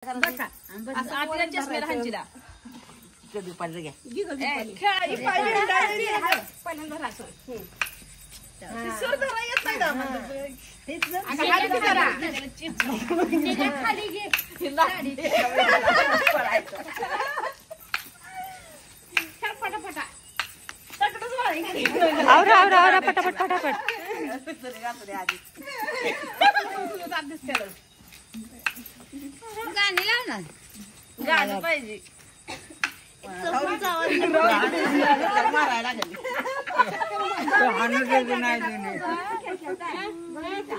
असं आठवड्यात चष्म्याला हंजीला कधी पडलं घ्या पहिल्यांदा राहतो खाली घे फटाफटा आवरा आवरा आवरा पटापट पटापट गाणी लाव ना गाणं पाहिजे मारायला गेली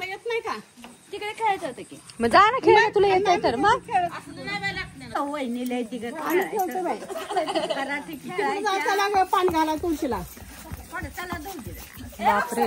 येत नाही का तिकडे खेळायचं होतं की मग जा ना खेळ तुला येतंय तर मग पान घाला तुळशीला बापरे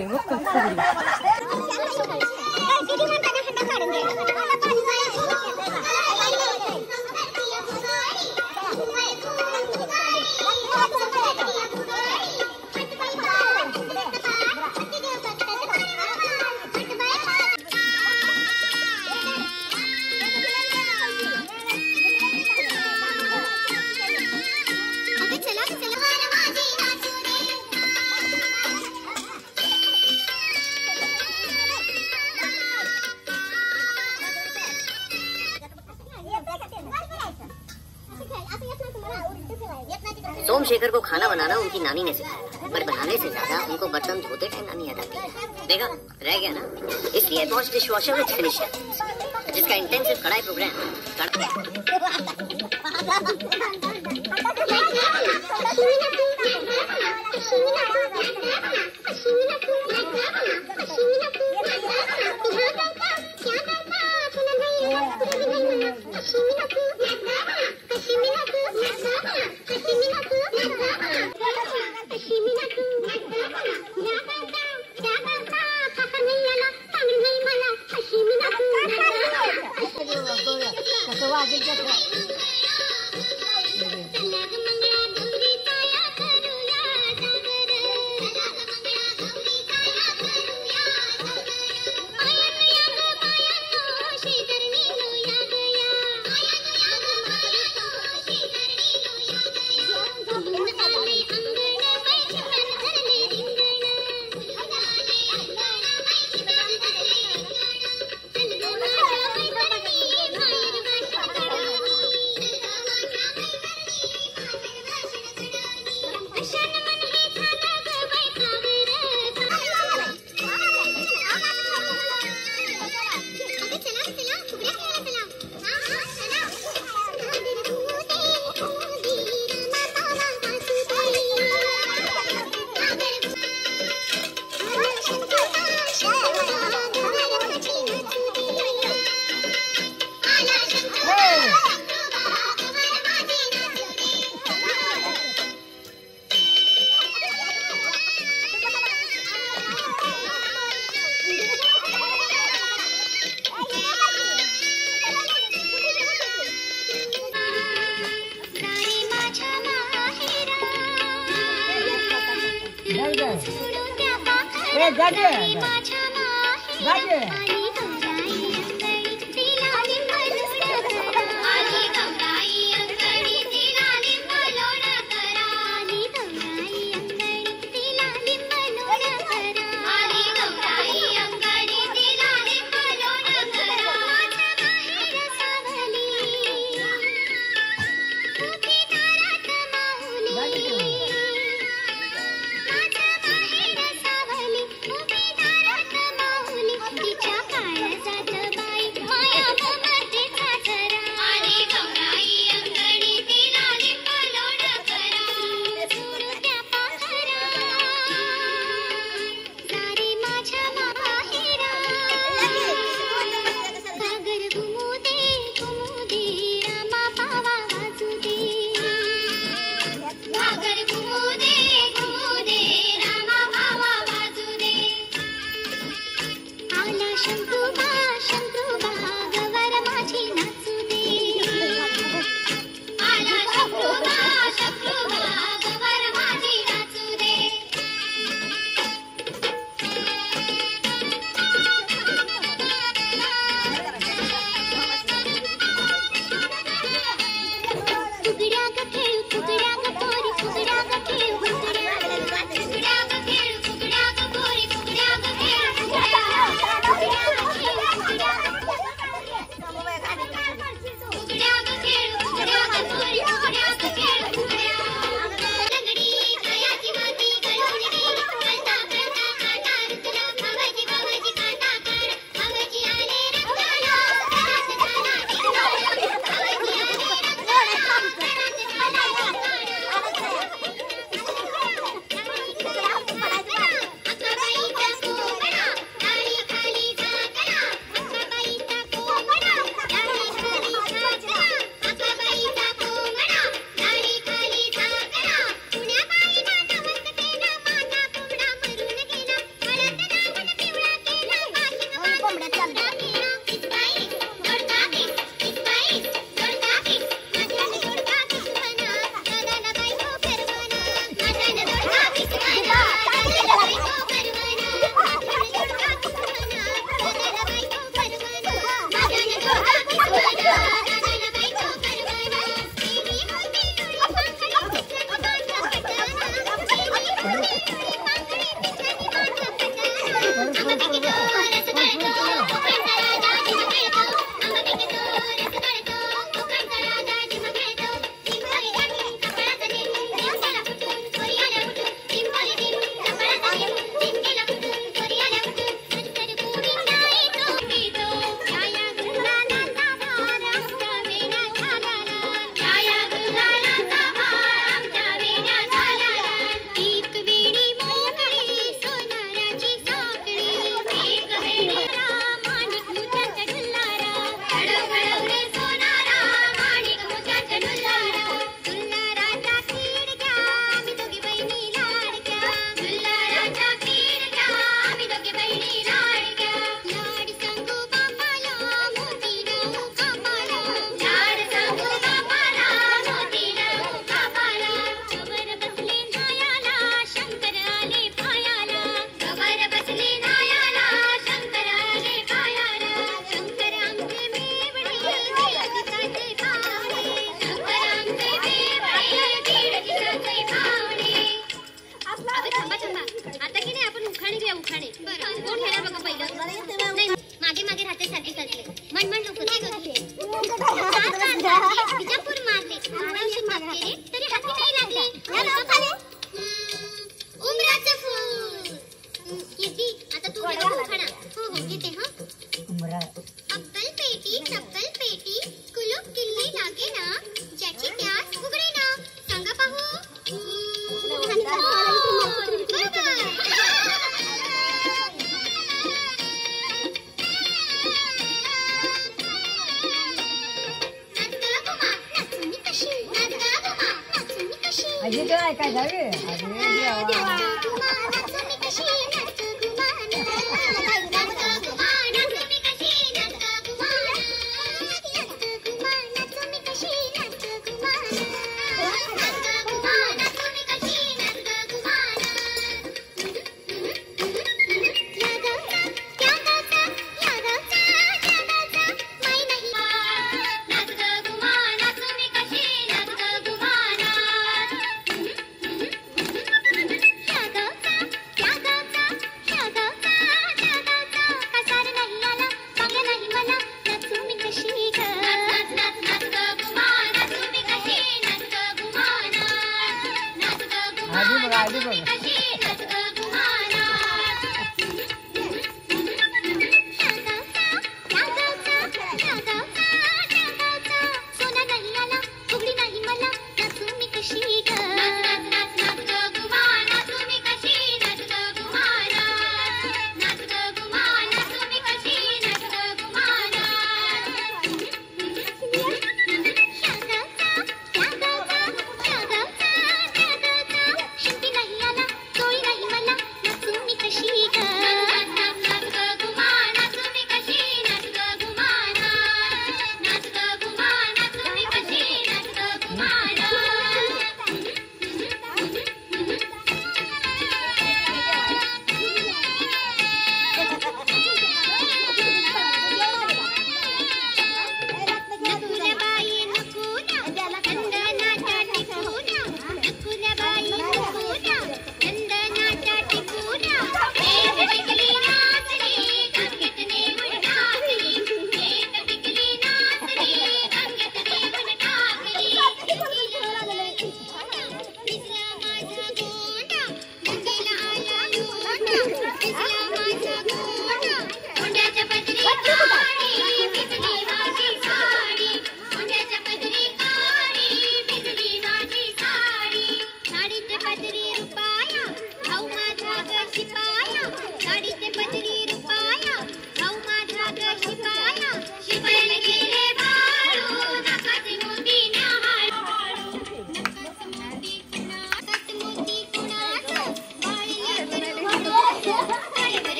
सोमशेखर को खाना बनाना उनकी नानी ने सिखाया, पर बनाने से ज्यादा उनको बर्तन धोते टाइम नानी याद आती है। देखा रह गया ना, इसलिए वॉश डिश वॉशर विद फिनिशर, जिसका इंटेंसिव कढ़ाई प्रोग्राम बिजापूर मारले औषध मारले तरी हाती नाही लागले उमराचं फूल किती आता तू खणा हो घेते हा अक्कल पेटी चप्पल पेटी कुलूप किल्ली लागे ना ज्याची त्यास उघडे ना सांगा पाहू अजी काय काय जावे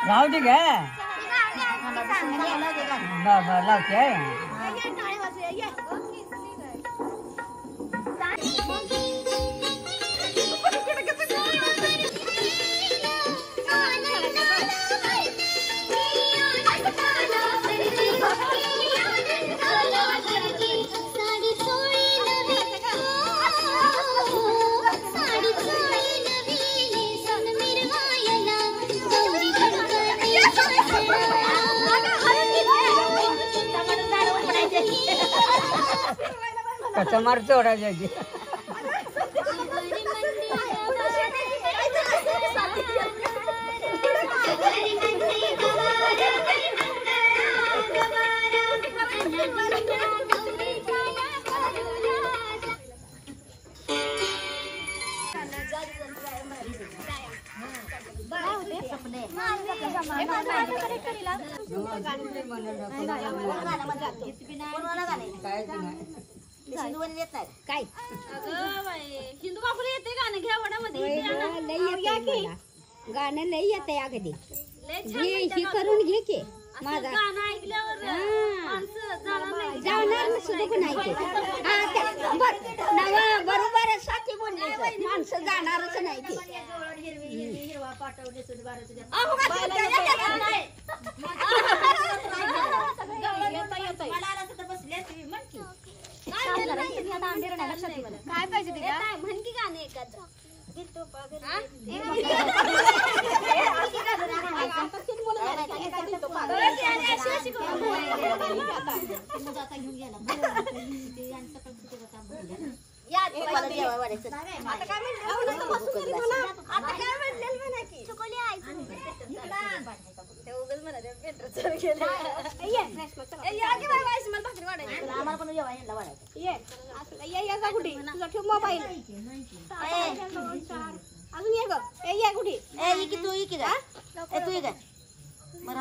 राहू दे घ्या बरं लावते कसा मारतो ओढायच्या काय हिंदू काकुला येते गाणं घ्या वडामध्ये गाणं लई येते अगदी ही करून घे की माझा गाणं ऐकल्यावर जाणार सुद्धा पण ऐके बरोबर साथी बोलले माणसं जाणारच नाही की काय पाहिजे ते म्हण की गाणं एखादं मोबाईल अजून ये ग ये कुठे तू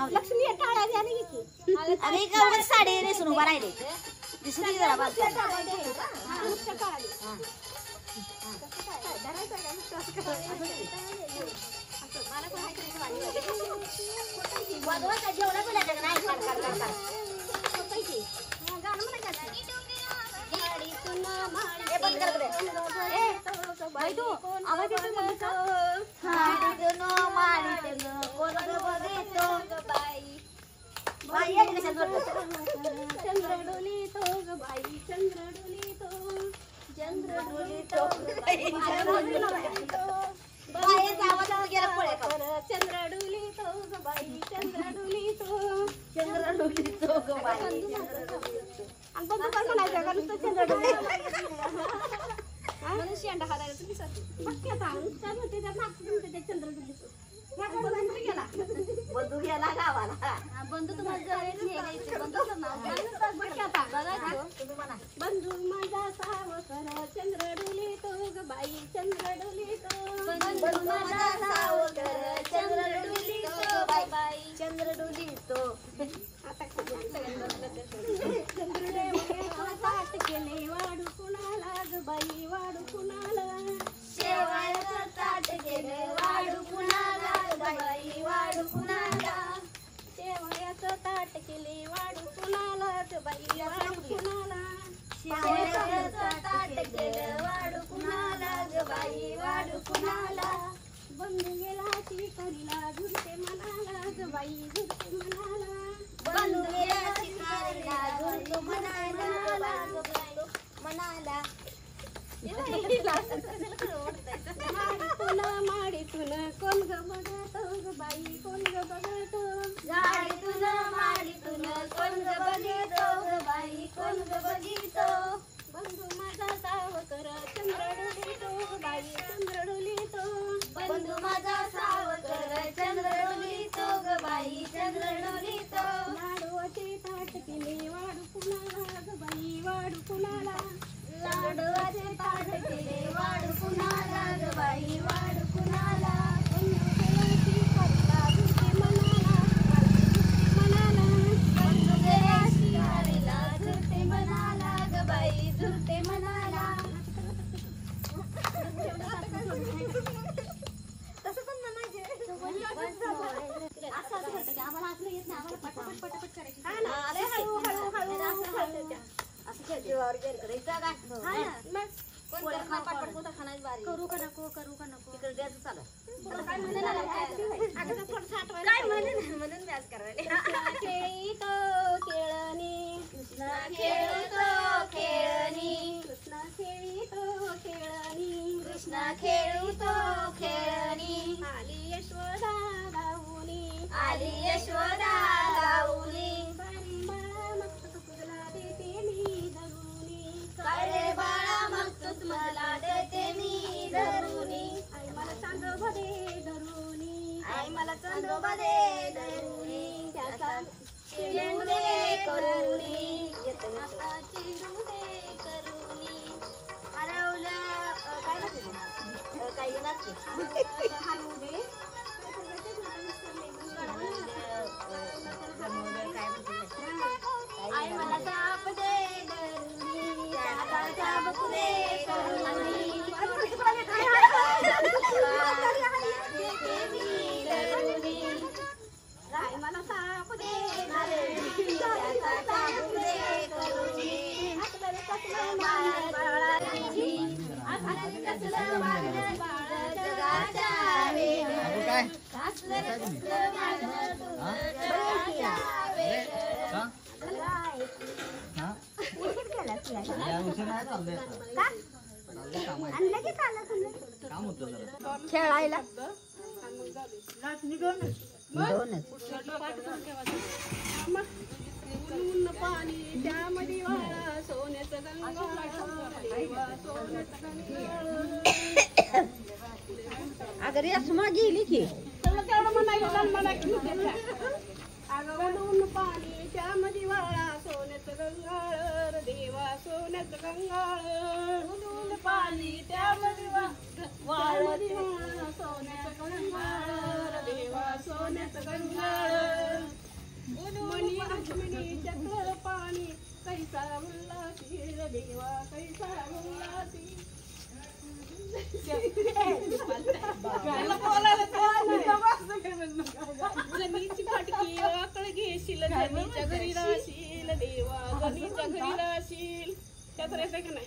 लक्ष्मी टाळा द्या आणि साडी नेसून उभा राहिले दिसली जरा चंद्रडोली तो ग बाई चंद्रडोली तो चंद्रडोली तो चंद्रडोली तो ग बाई चंद्रडोली तो चंद्रडोली तो ग बाई आणि बंधू काय म्हणायचं का नुसतं चंद्रडोली म्हणून शेंडा हारायला तुम्ही बघते आता काय म्हणते त्या मागचं ते चंद्रडोली तो बंधू गेला गावाला बंधू तुम्हाला बंधू माझा सावकर चंद्रडोली तो ग बाई चंद्रडोली तो बंधू माझा सावकर चंद्रडोली तो बाई चंद्रडोली तो आता ताट केले वाढू कुणाला ग बाई वाढू कुणाला शेवाळ्याचं ताट केले वाढू कुणाला बाई वाढू कुणाला शेवयाचं ताट केले वाढू कुणाला बाई वाढू कुणाला शेवयाचं ताट केलं वाढू कुणाला बाई वाढू कुणाला बंधू गेला शिकारीला झुरते मनाला बाई झुरते मनाला बंधू गेला शिकारीला झुरतो मनाला मनाला माडीतून कोण ग बघतो ग बाई कोण ग बघतो गाडीतून माडीतून कोण ग बघतो ग बाई कोण ग बघतो बंधू माझा सावकर चंद्रडोली तो बाई चंद्रडोली तो बंधू माझा सावकर चंद्रडोली तो ग बाई चंद्रडोली तो लाडूचे ताट केले वाढू कुणाला ग बाई वाढू कुणाला लाडूचे ताट केले वाढू कुणाला ग बाई वाढू कुणाला तसं पण करू का नको करू का नको तिकडे द्यायचं चालू काय म्हणून व्याज करायला खेळीतो खेळणी कृष्णा खेळतो खेळणी कृष्णा खेळीतो खेळणी कृष्णा खेळतो खेळणी आली यशोदा गाऊनी आली यशोदा गाऊनी काळे बाळा मग तूच मला देते मी धरुनी आई मला चांदोबा दे धरुनी आई मला चांदोबा दे धरुनी त्याचा चिडू दे करुनी आता चिडू दे करुनी हरवलं काय नसते काही नसते हरवू दे आई मला साप दे धरुनी मला साप दे खेळायला पाणी त्यामध्ये वाळा सोन्याचं अगं रेशमा गेली की अगवलून पाणी त्यामध्ये वाळा सोन्याचं गंगाळ देवा सोन्याचं गंगाळ उलून पाणी त्यामध्ये वाळा सोन्याचं गंगाळ देवा सोन्याचं गंगाळ मणी लक्ष्मीच्यातलं पाणी कैसा उल्हासील देवा कैसा उल्हासील जमीची फाटकी वाकळ घेशील जमीच्या घरी राशील देवा जमीच्या घरी राशील त्यात राहायचं का नाही